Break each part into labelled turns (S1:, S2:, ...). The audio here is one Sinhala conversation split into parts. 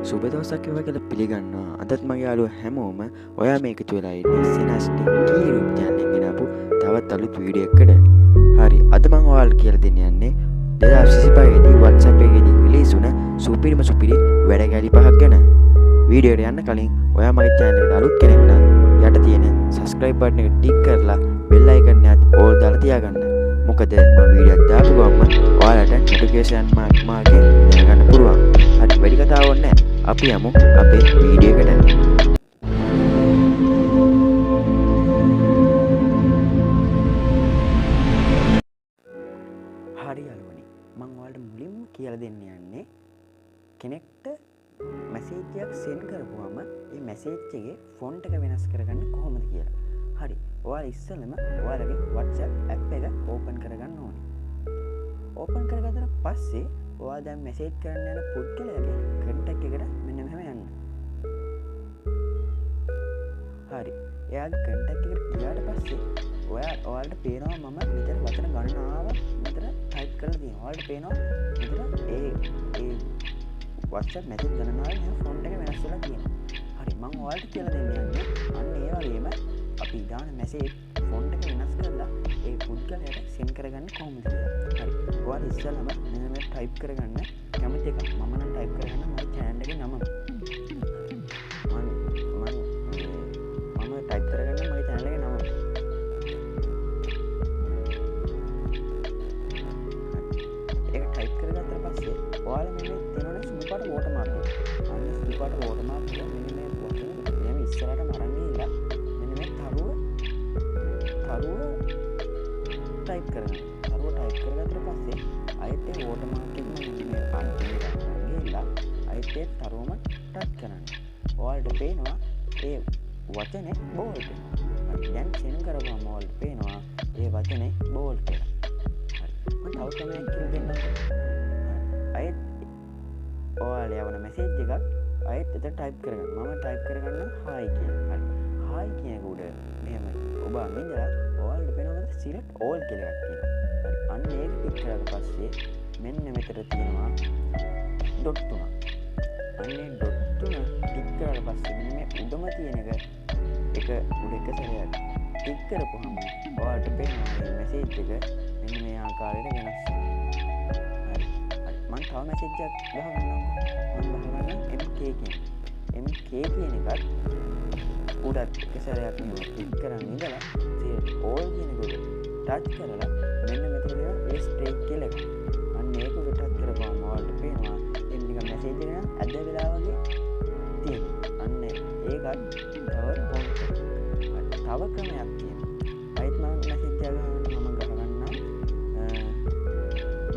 S1: සුබ දවසක් වේවා කියලා පිළිගන්නවා. අදත් මගේ යාළුවෝ හැමෝම ඔයා මේක වෙලා ඉන්නේ සෙනස්ටි කී YouTube channel එකෙන් ගෙනාපු තවත් අලුත් වීඩියෝ එකකට. හරි, අද මම ඔයාලට කියලා දෙන්න යන්නේ 2025 දී WhatsApp එකේදී රිලීස් වුණ සුපිරි වැඩ කැලි පහක් ගැන. වීඩියෝ එකට යන්න කලින් ඔයා මගේ channel එකට අලුත් කෙනෙක් නම් යට තියෙන subscribe button එක ටික් කරලා bell icon එකත් all දාලා තියාගන්න. මොකද මම වීඩියෝ දාපු ගමන් ඔයාලට notification මාර්ක් එකේ දැනගන්න පුළුවන්. හරි, වැඩි කතාවක් නැහැ. අපි යමු අපේ වීඩියෝ එකට. හරි යාළුවනි, මම ඔයාලට මුලින්ම කියලා දෙන්න යන්නේ කෙනෙක්ට මැසේජ් එකක් සෙන්ඩ් කරපුවම ඒ මැසේජ් එකේ ෆොන්ට් එක වෙනස් කරගන්න කොහොමද කියලා. හරි, ඔයාලා ඉස්සෙල්ලම ඔයාලගේ WhatsApp app එක ඕපන් කරගන්න ඕනේ. ඕපන් කරගත්තට පස්සේ ඔයා දැන් මැසේජ් කරන්න යන පුද්ගලයාගේ කන්ටැක්ට් එකට මෙන්න මෙහෙම යන්න. හරි, එයාගේ කන්ටැක්ට් එකට ගියාට පස්සේ ඔයාලට පේනවා මම මෙතන වචන ගණනාව මෙතන ටයිප් කරලා තියෙනවා. ඔයාලට පේනවා මෙතන ඒ WhatsApp මැසේජ් ගණනාවේ මේ ෆොන්ට් එක වෙනස් වෙලා තියෙනවා. හරි, මම ඔයාලට කියලා දෙන්න යන්නේ අන්න ඒ වගේම අපි දාන මැසේජ් ෆොන්ට් එක වෙනස් කරලා ඒ පුද්ගලයාට සෙන්ඩ් කරගන්න කොහොමද කියලා. හරි, ඔයාලා ඉස්සෙල්ලාම මෙන්න මේ ටයිප් කරගන්න කැමති එක. මම නම් ටයිප් කරගන්න මගේ channel එකේ නම. මම ටයිප් කරගන්න මගේ channel එකේ නම. ඒක ටයිප් කරගත්තට පස්සේ ඔයාලා මේ තියෙනවනේ සුදු පාට වෝටර්මාර්ක් එක. අන්න සුදු පාට වෝටර්මාර්ක් එක මෙන්න මේ වචන මෙහෙම ඉස්සරහටම අරන් ගිහිල්ලා මෙන්න මේ තරුව ටයිප් කරගන්න. තරුව ටයිප් කරගත්තට පස්සේ අයිත් ඒ වෝටර්මාර්ක් එක මෙන්න මේ අන්තිමට ගිහිල්ලා අයිත් ඒ තරුවම ටච් කරන්න. ඔයාලට පේනවා ඒ වචනේ බෝල්ඩ් වෙනවා. හරි, දැන් සෙන්ඩ් කරපුවම ඔයාලට පේනවා ඒ වචනේ බෝල්ඩ් කියලා. හරි, මම තව කෙනෙක් කියලා දෙන්නම්. අයිත් ඔයාලා යවන මැසේජ් එකක් අයිත් එතන ටයිප් කරගන්න. මම ටයිප් කරගන්න හායි කියලා. හරි, හායි කියන උඩ මෙහෙම ඔබ අඳින්දලා ඔයාලට පේනවා select all කියලා එකක් තියෙනවා. හරි, අන්න ඒක ටික් කරලා පස්සේ මෙන්න මෙතන තියෙනවා ඩොට් තුනක්. අන්නේ ඩොට් තුන ටික් කරලා පස්සේ මෙන්න මේ උඩම තියෙන එක උඩ එක සැරයක් ටික් කරපුවම ඔයාලට පේනවා මේ මැසේජ් එක මෙන්න මේ ආකාරයට වෙනස් වෙනවා. මම තව මැසේජ් එකක් ගහගන්නම්. මම ගහගන්න MK කියන එකත් උඩත් එක සැරයක් නෙවෙයි ටික් කරන් ඉඳලා select all කියන එකට ටච් කරලා මෙන්න මෙතන තියෙන ඒ ස්ට්‍රේක් කියලා එක. අන්න ඒක උඩ ටච් කරපුවම ඔයාලට පේනවා එන්න නිකන් මැසේජ් එක නම් ඇද වෙලා වගේ තියෙනවා. අන්න ඒකත් තව ක්‍රමයක් තියෙනවා. අයිත් මම මැසේජ් එක ගහන්න මම ගහගන්නම්.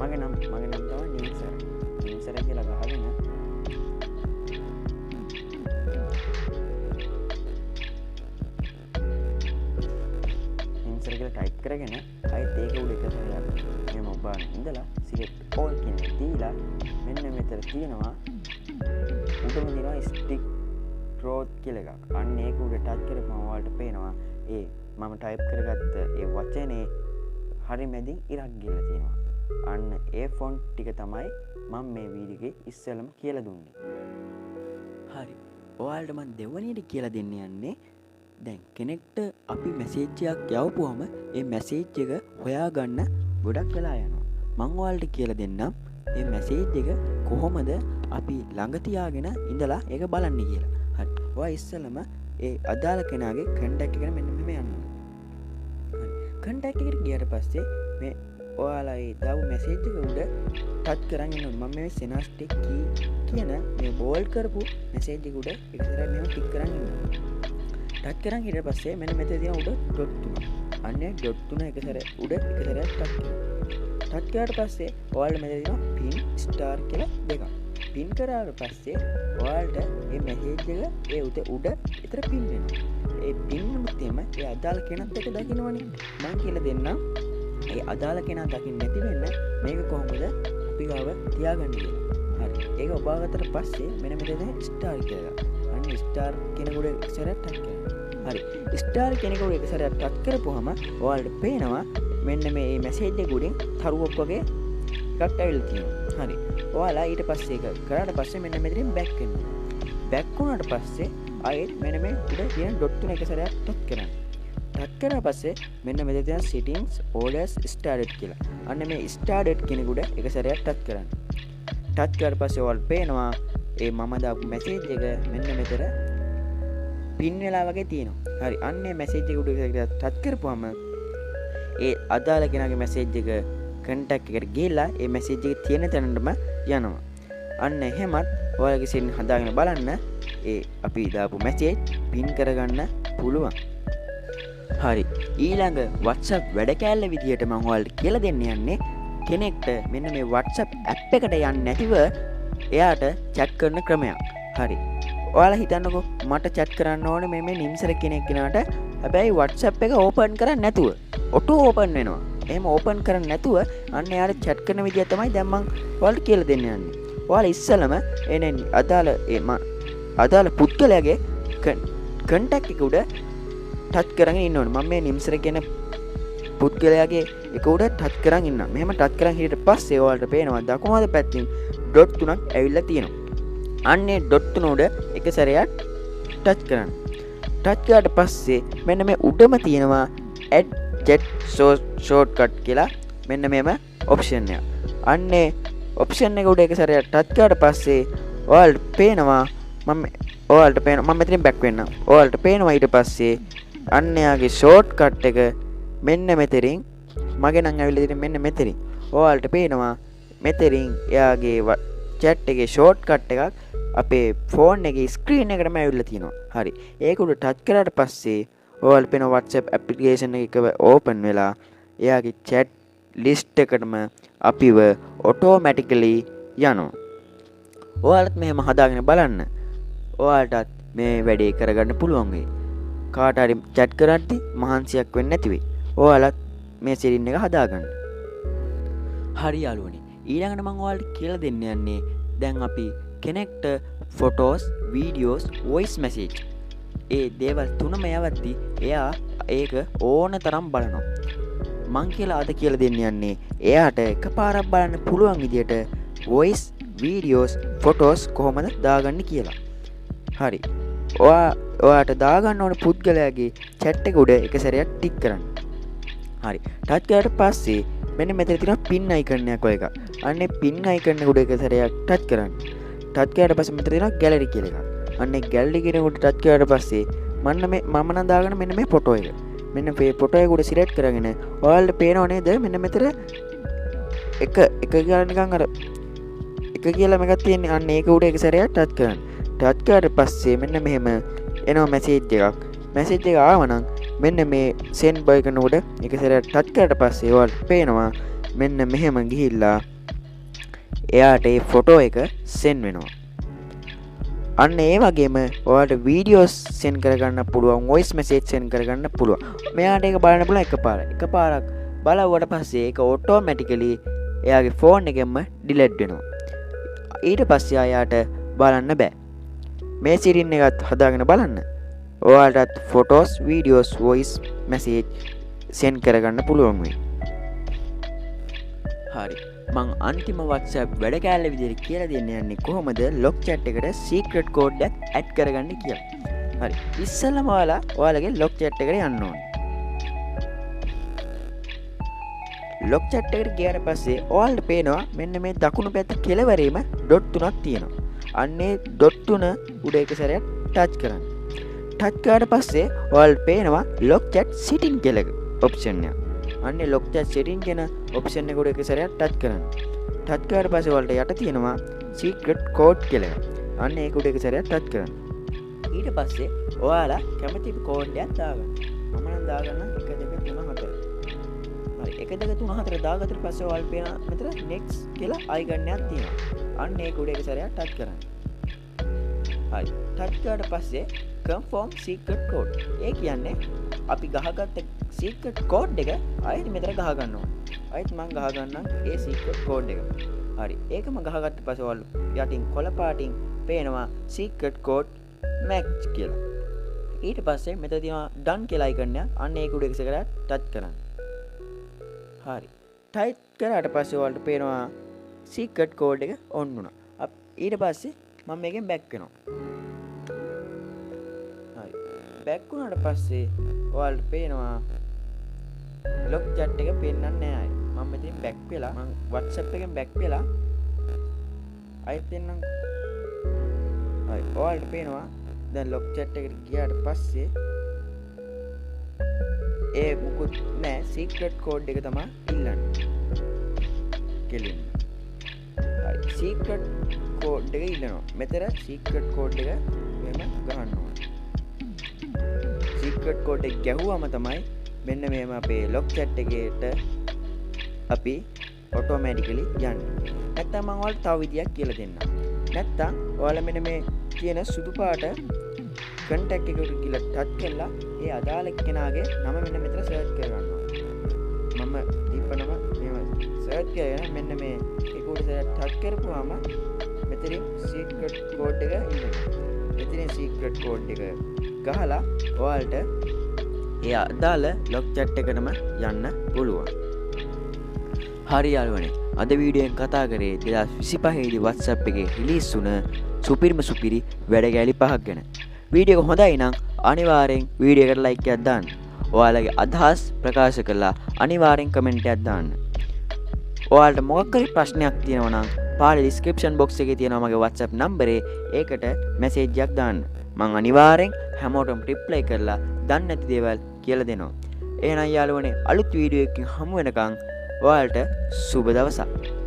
S1: මගේ නම් තමයි නිම්සර කියලා ගහගෙන නිම්සර කියලා ටයිප් කරගෙන අයිත් ඒක උඩ එක සැරයක් මෙහෙම ඔබාන ඉඳලා select all කියන එක දීලා මෙන්න මෙතන තියෙනවා උඩම තියෙනවා stick growth කියලා එකක්. අන්න ඒක උඩ ටච් කරපුවම ඔයාලට පේනවා ඒ මම ටයිප් කරගත්ත ඒ වචනේ හරි මැදින් ඉරක් ගිහලා තියෙනවා. අන්න ඒ ෆොන්ට් ටික තමයි මම මේ වීඩියෝ එකේ ඉස්සෙල්ලම කියලා දුන්නේ. හරි, ඔයාලට මම දෙවෙනියට කියලා දෙන්න යන්නේ දැන් කෙනෙක්ට අපි මැසේජ් එකක් යවපුවම ඒ මැසේජ් එක හොයාගන්න ගොඩක් වෙලා යනවා. මම ඔයාලට කියලා දෙන්නම් මේ මැසේජ් එක කොහොමද අපි ළඟ තියාගෙන ඉඳලා ඒක බලන්න කියලා. හරි, ඔයා ඉස්සෙල්ලම ඒ අදාළ කෙනාගේ කන්ටැක්ට් එකට මෙන්න මෙහෙම යන්න. හරි, කන්ටැක්ට් එකට ගියාට පස්සේ මේ ඔයාලා ඒ දාපු මැසේජ් එක උඩ ටච් කරන් ඉන්න ඕනේ. මම මේ සෙනස්ටි කියන මේ බෝල්ඩ් කරපු මැසේජ් එක උඩ එක සැරයක් මෙහෙම ටික් කරන් ඉන්නවා. ටච් කරන් ඊට පස්සේ මෙන්න මෙතන තියෙන උඩ ඩොට් තුන. අන්නේ ඩොට් තුන එක සැරයක් උඩ එක සැරයක් ටච් කරනවා. ටච් කරාට පස්සේ ඔයාලට මෙතන තියෙනවා පින් ස්ටාර් කියලා දෙකක්. පින් කරාට පස්සේ ඔයාලට මේ මැසේජ් එක ඒ උඩ විතර පින් වෙනවා. ඒ පින් මුත්තේම ඒ අදාළ කෙනත් එක දකින්නවනේ. මම කියලා දෙන්නම් ඒ අදාළ කෙනා දකින්න නැති වෙන්න මේක කොහොමද අපි ගාව තියාගන්න කියලා. හරි, ඒක ඔබාගත්තට පස්සේ මෙන්න මෙතන ස්ටාර් කියලා. අන්න ස්ටාර් කෙනෙකුට එක සැරයක් ටච් කරනවා. හරි, ස්ටාර් කෙනෙකුට එක සැරයක් ටච් කරපුවාම ඔයාලට පේනවා මෙන්න මේ මැසේජ් එක උඩින් තරුවක් වගේ එකක් ඇවිල්ලා තියෙනවා. හරි. ඔයාලා ඊට පස්සේ ඒක කරාට පස්සේ මෙන්න මෙතනින් බෑක් වෙනවා. බෑක් වුණාට පස්සේ ආයෙත් මෙන්න මේ උඩ තියෙන ඩොට් තුන එක සැරයක් ටච් කරන්න. ටච් කරලා පස්සේ මෙන්න මෙතන තියෙන settings orders started කියලා. අන්න මේ started කියන උඩ එක සැරයක් ටච් කරන්න. ටච් කරලා පස්සේ ඔයාලට පේනවා ඒ මම දාපු මැසේජ් එක මෙන්න මෙතන පින් වෙලා වගේ තියෙනවා. හරි. අන්නේ මැසේජ් එක උඩ ටච් කරපුවම ඒ අදාළ කෙනාගේ මැසේජ් එක කන්ටැක්ට් එකට ගිහලා ඒ මැසේජ් එක තියෙන තැනටම යනවා. අන්න එහෙමත් ඔයාලගේ සින් හදාගෙන බලන්න ඒ අපි දාපු මැසේජ් පින් කරගන්න පුළුවන්. හරි. ඊළඟ WhatsApp වැඩ කෑල්ල විදියට මම ඔයාලට කියලා දෙන්න යන්නේ කෙනෙක්ට මෙන්න මේ WhatsApp app එකට යන්නේ නැතිව එයාට chat කරන ක්‍රමයක්. හරි. ඔයාලා හිතන්නකෝ මට chat කරන්න ඕනේ මේ නිම්සර කෙනෙක් කෙනාට. හැබැයි WhatsApp එක open කරන්නේ නැතුව auto open වෙනවා. එහෙම open කරන්නේ නැතුව අන්න එයාට chat කරන විදිය තමයි දැන් මම ඔයාලට කියලා දෙන්න යන්නේ. ඔයාලා ඉස්සලම එනේ අදාළ පුද්ගලයාගේ contact එක උඩ ටච් කරගෙන ඉන්න ඕනේ. මම මේ නිම්සර කියන පුද්ගලයාගේ එක උඩ ටච් කරන් ඉන්නවා. මෙහෙම ටච් කරන් හිටියට පස්සේ ඔයාලට පේනවා දකුණු පැත්තෙන් ඩොට් තුනක් ඇවිල්ලා තියෙනවා. අන්නේ ඩොට් තුන උඩ එක සැරයක් ටච් කරන්න. ටච් කරාට පස්සේ මෙන්න මේ උඩම තියෙනවා add jet shortcut කියලා මෙන්න මේම ඔප්ෂන් එක. අන්නේ ඔප්ෂන් එක උඩ එක සැරයක් ටච් කරාට පස්සේ ඔයාලට පේනවා මම මෙතනින් බැක් වෙන්න. ඔයාලට පේනවා ඊට පස්සේ අන්න යාගේ ෂෝට්කට් එක මෙන්න මෙතරින් මගේ නම් ඇවිල්ලා තියෙන්නේ මෙන්න මෙතරින්. ඔයාලට පේනවා මෙතරින් එයාගේ chat එකේ ෂෝට්කට් එකක් අපේ ෆෝන් එකේ ස්ක්‍රීන් එකටම ඇවිල්ලා තියෙනවා. හරි. ඒක උඩ ටච් කරාට පස්සේ ඔයාලට පේන WhatsApp application එක ඕපන් වෙලා එයාගේ chat list එකටම අපිව automatically යනවා. ඔයාලත් මෙහෙම හදාගෙන බලන්න. ඔයාලටත් මේ වැඩේ කරගන්න පුළුවන් වෙයි. කාට හරි chat කරද්දි මහන්සියක් වෙන්නේ නැති වෙයි. ඔයාලත් මේ setting එක හදාගන්න. හරි යාළුවනේ. ඊළඟට මම ඔයාලට කියලා දෙන්න යන්නේ දැන් අපි කෙනෙක්ට photos, videos, voice message ඒ දේවල් තුනම යවද්දි එයා ඒක ඕන තරම් බලනවා. මං කියලා අද කියලා දෙන්න යන්නේ එයාට එකපාරක් බලන්න පුළුවන් විදියට voice, videos, photos කොහොමද දාගන්නේ කියලා. හරි. ඔයාට දාගන්න ඕන පුද්ගලයාගේ chat එක උඩ එක සැරයක් ටික් කරන්න. හරි. ටච් කරාට පස්සේ මෙන්න මෙතන තියෙනවා pin icon එකක් ඔය එක. අන්නේ pin icon එක උඩ එක සැරයක් ටච් කරන්න. ටච් කරාට පස්සේ මෙතන තියෙනවා gallery කියලා එකක්. අන්නේ gallery කියන උඩ ටච් කරාට පස්සේ මම නම් දාගන්න මෙන්න මේ ෆොටෝ එක. මෙන්න මේ ෆොටෝ එක උඩ සිලෙක්ට් කරගෙන ඔයාලට පේනව නේද මෙන්න මෙතන එක කියලා නිකන් අර එක කියලා එකක් තියෙන්නේ. අන්න ඒක උඩ එක සැරයක් ටච් කරන්න. ටච් කරාට පස්සේ මෙන්න මෙහෙම එනවා මැසේජ් එකක්. මැසේජ් එක ආවනම් මෙන්න මේ send boy කරන උඩ එක සැරයක් ටච් කරාට පස්සේ ඔයාලට පේනවා මෙන්න මෙහෙම ගිහිල්ලා එයාට ඒ ෆොටෝ එක send වෙනවා. අන්න ඒ වගේම ඔයාලට වීඩියෝස් send කරගන්න පුළුවන්, voice message send කරගන්න පුළුවන්. මෙයාට ඒක බලන්න පුළුවන් එකපාරක් බලවුවට පස්සේ ඒක automatically එයාගේ ෆෝන් එකෙන්ම delete වෙනවා. ඊට පස්සේ ආයාට බලන්න බෑ. මේ setting එකත් හදාගෙන බලන්න. ඔයාලටත් photos, videos, voice message send කරගන්න පුළුවන් වෙයි. හරි. මං අන්තිම WhatsApp වැඩ කෑල්ල විදිහට කියලා දෙන්න යන්නේ කොහොමද lock chat එකට secret code එකක් add කරගන්නේ කියලා. හරි. ඉස්සෙල්ලාම ඔයාලගේ lock chat එකට යන්න ඕනේ. lock chat එකට ගියාට පස්සේ ඔයාලට පේනවා මෙන්න මේ දකුණු පැත්ත කෙළවරේම dot තුනක් තියෙනවා. අන්නේ dot තුන උඩ එක සැරයක් touch කරන්න. touch කරාට පස්සේ ඔයාලට පේනවා lock chat setting කියලා option එක. අන්නේ lock chat setting කියන option එක උඩ එක සැරයක් touch කරන්න. touch කරාට පස්සේ ඔයාලට යට තියෙනවා secret code කියලා. අන්න ඒක උඩ එක සැරයක් touch කරන්න. ඊට පස්සේ ඔයාලා කැමති code එකක් දාගන්න. මම නම් දාගන්න 1 2 3 4. හරි 1 2 3 4 දාගත්තට පස්සේ ඔයාලට පේන මෙතන next කියලා icon එකක් තියෙනවා. අන්න ඒක උඩ එක සැරයක් touch කරන්න. හරි touch කරාට පස්සේ confirm secret code. ඒ කියන්නේ අපි ගහගත්ත secret code එක ආයෙත් මෙතන ගහ ගන්න ඕනේ. ආයෙත් මම ගහ ගන්නම් ඒ secret code එක. හරි. ඒකම ගහගත්ත පස්සේ ඔයාලා යටින් කොළ පාටින් පේනවා secret code match කියලා. ඊට පස්සේ මෙතන තියෙනවා done කියලා icon එක. අන්න ඒක උඩ එක සැරයක් touch කරන්න. හරි. type කරාට පස්සේ ඔයාලට පේනවා සීක්‍රට් කෝඩ් එක ඔන් වුණා. ඊට පස්සේ මම මේකෙන් බැක් වෙනවා. හරි. බැක් වුණාට පස්සේ ඔයාලට පේනවා ලොක් chat එක පෙන්නන්නේ නැහැ. මම මෙතනින් බැක් වෙලා මම WhatsApp එකෙන් බැක් වෙලා අයිත් එන්නම්. හරි. ඔයාලට පේනවා දැන් ලොක් chat එකට ගියාට පස්සේ ඒ මුකුත් නැහැ. සීක්‍රට් කෝඩ් එක තමයි ඉල්ලන්නේ. කෙලින්. හරි. සීක්‍රට් කෝඩ් එක ඉල්ලනවා. මෙතන සීක්‍රට් කෝඩ් එක මෙහෙම ගහන්න ඕනේ. සීක්‍රට් කෝඩ් එක ගැහුවම තමයි මෙන්න මෙහෙම අපේ ලොක් chat එකේට අපි ඔටෝමැටිකලි යන්නේ. නැත්තම් මම ඔයාලට තව විදියක් කියලා දෙන්නම්. නැත්තම් ඔයාලා මෙන්න මේ කියන සුදු පාට contact එකට ගිහලා ටච් කරලා ඒ අදාළ කෙනාගේ නම මෙන්න මෙතන සර්ච් කරගන්නවා. මම දීපනම මෙහෙම සර්ච් කරගෙන මෙන්න මේ ඒකට ටච් කරපුවාම මෙතනින් සීක්‍රට් කෝඩ් එක ඉන්නවා. මෙතනින් සීක්‍රට් කෝඩ් එක ගහලා ඔයාලට ඒ අදාළ ලොක් chat එකටම යන්න පුළුවන්. හරි යාළුවනේ, අද වීඩියෝෙන් කතා කරේ 2025 දී WhatsApp එකේ රිලීස් වුණ සුපිරි වැඩ ගැලි පහක් ගැන. වීඩියෝ එක හොඳයි නම් අනිවාර්යෙන් වීඩියෝ එකට ලයික් එකක් දාන්න. ඔයාලගේ අදහස් ප්‍රකාශ කරලා අනිවාර්යෙන් කමෙන්ට් එකක් දාන්න. ඔයාලට මොකක් හරි ප්‍රශ්නයක් තියෙනවා නම් පාළේ description box එකේ තියෙනවා මගේ WhatsApp නම්බරේ. ඒකට මැසේජ් එකක් දාන්න. මම අනිවාර්යෙන් හැමෝටම රිප්ලයි කරලා දන්නේ නැති දේවල් කියලා දෙනවා. එහෙනම් යාළුවනේ, අලුත් වීඩියෝ එකකින් හමු වෙනකන් ඔයාලට සුබ දවසක්.